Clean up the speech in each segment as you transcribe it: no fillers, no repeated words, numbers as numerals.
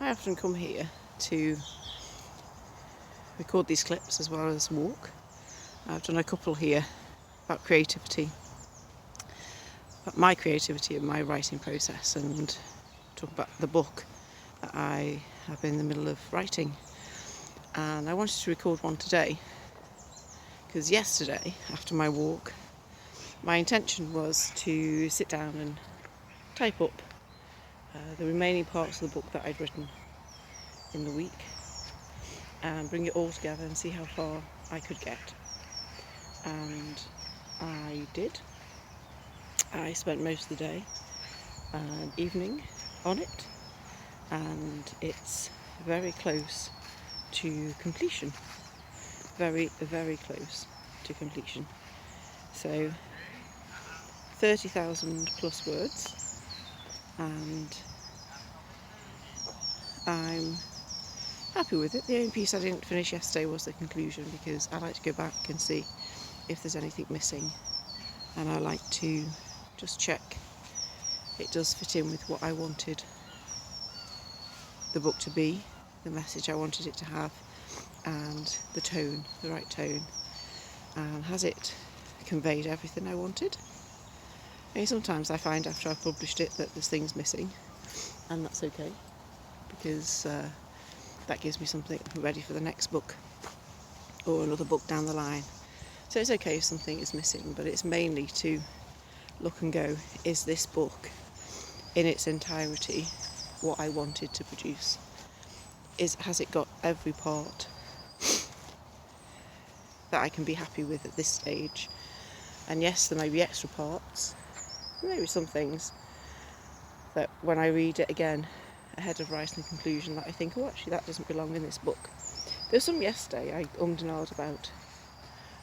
I often come here to record these clips as well as walk. I've done a couple here about creativity, about my creativity and my writing process, and talk about the book that I have been in the middle of writing. And I wanted to record one today because yesterday, after my walk, my intention was to sit down and type up the remaining parts of the book that I'd written in the week and bring it all together and see how far I could get. And I did. I spent most of the day and evening on it, and it's very close to completion. Very, very close to completion. So 30,000 plus words, and I'm happy with it. The only piece I didn't finish yesterday was the conclusion, because I like to go back and see if there's anything missing, and I like to just check it does fit in with what I wanted the book to be, the message I wanted it to have, and the tone, the right tone, and has it conveyed everything I wanted. And sometimes I find after I've published it that there's things missing, and that's okay, because that gives me something ready for the next book or another book down the line. So it's okay if something is missing, but it's mainly to look and go, is this book in its entirety what I wanted to produce? Has it got every part that I can be happy with at this stage? And yes, there may be extra parts, maybe some things that when I read it again ahead of writing the conclusion that I think, oh, actually that doesn't belong in this book. There was some yesterday I ummed and ahed about,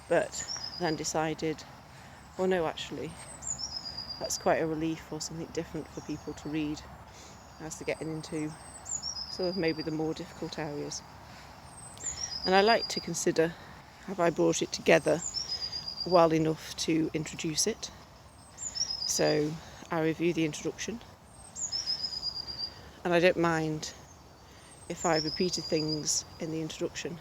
but then decided, well, no, actually that's quite a relief, or something different for people to read as they're getting into sort of maybe the more difficult areas. And I like to consider, have I brought it together well enough to introduce it? So I review the introduction, and I don't mind if I repeated things in the introduction,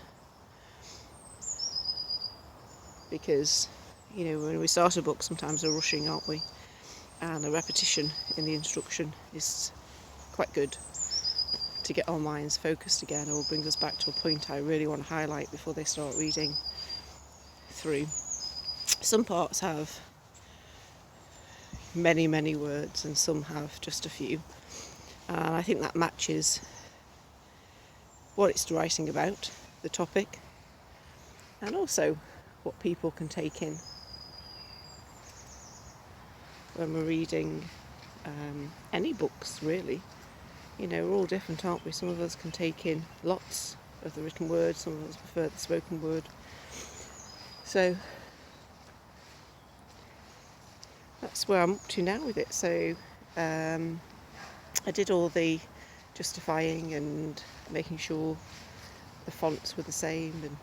because, you know, when we start a book sometimes we're rushing, aren't we? And a repetition in the introduction is quite good to get our minds focused again, or brings us back to a point I really want to highlight before they start reading through. Some parts have many, many words, and some have just a few. And I think that matches what it's writing about, the topic, and also what people can take in when we're reading any books, really. You know, we're all different, aren't we? Some of us can take in lots of the written word, some of us prefer the spoken word. So that's where I'm up to now with it. So I did all the justifying and making sure the fonts were the same and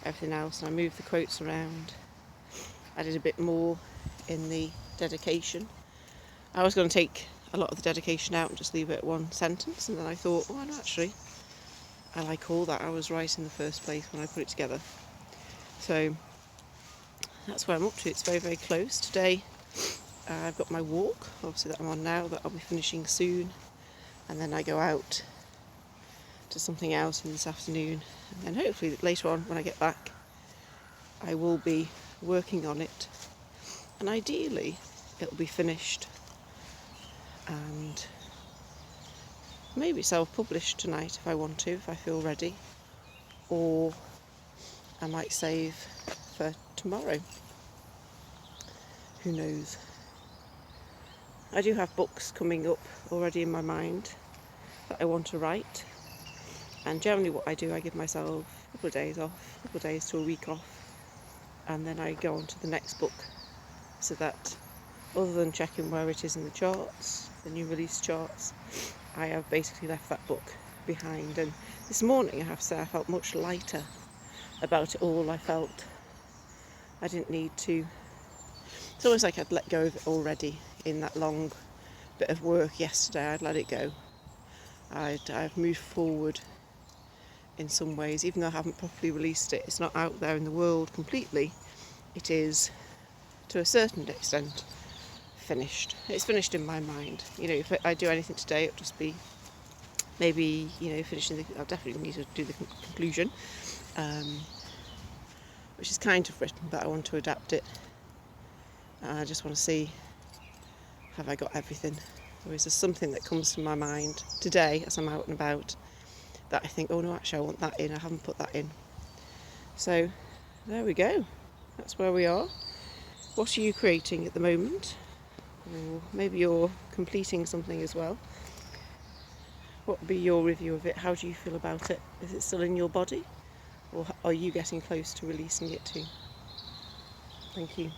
everything else, and I moved the quotes around. I did a bit more in the dedication. I was going to take a lot of the dedication out and just leave it at one sentence, and then I thought, oh no, actually I like all that I was right in the first place when I put it together. So that's where I'm up to. It's very, very close. Today I've got my walk, obviously, that I'm on now, that I'll be finishing soon, and then I go out to something else in this afternoon, and then hopefully later on when I get back I will be working on it, and ideally it'll be finished and maybe self-published tonight if I want to, if I feel ready, or I might save for tomorrow. Who knows? I do have books coming up already in my mind that I want to write, and generally what I do, I give myself a couple of days off, a couple of days to a week off, and then I go on to the next book, so that other than checking where it is in the charts, the new release charts, I have basically left that book behind. And this morning, I have to say, I felt much lighter about it all. I felt I didn't need to, it's almost like I'd let go of it already in that long bit of work yesterday. I'd let it go, I've moved forward in some ways, even though I haven't properly released it. It's not out there in the world completely. It is, to a certain extent, finished. It's finished in my mind. You know, if I do anything today, it'll just be maybe, you know, finishing I'll definitely need to do the conclusion, which is kind of written, but I want to adapt it. I just want to see, have I got everything? Or is there something that comes to my mind today as I'm out and about that I think, oh no, actually I want that in, I haven't put that in. So there we go. That's where we are. What are you creating at the moment? Or maybe you're completing something as well. What would be your review of it? How do you feel about it? Is it still in your body? Or are you getting close to releasing it too? Thank you.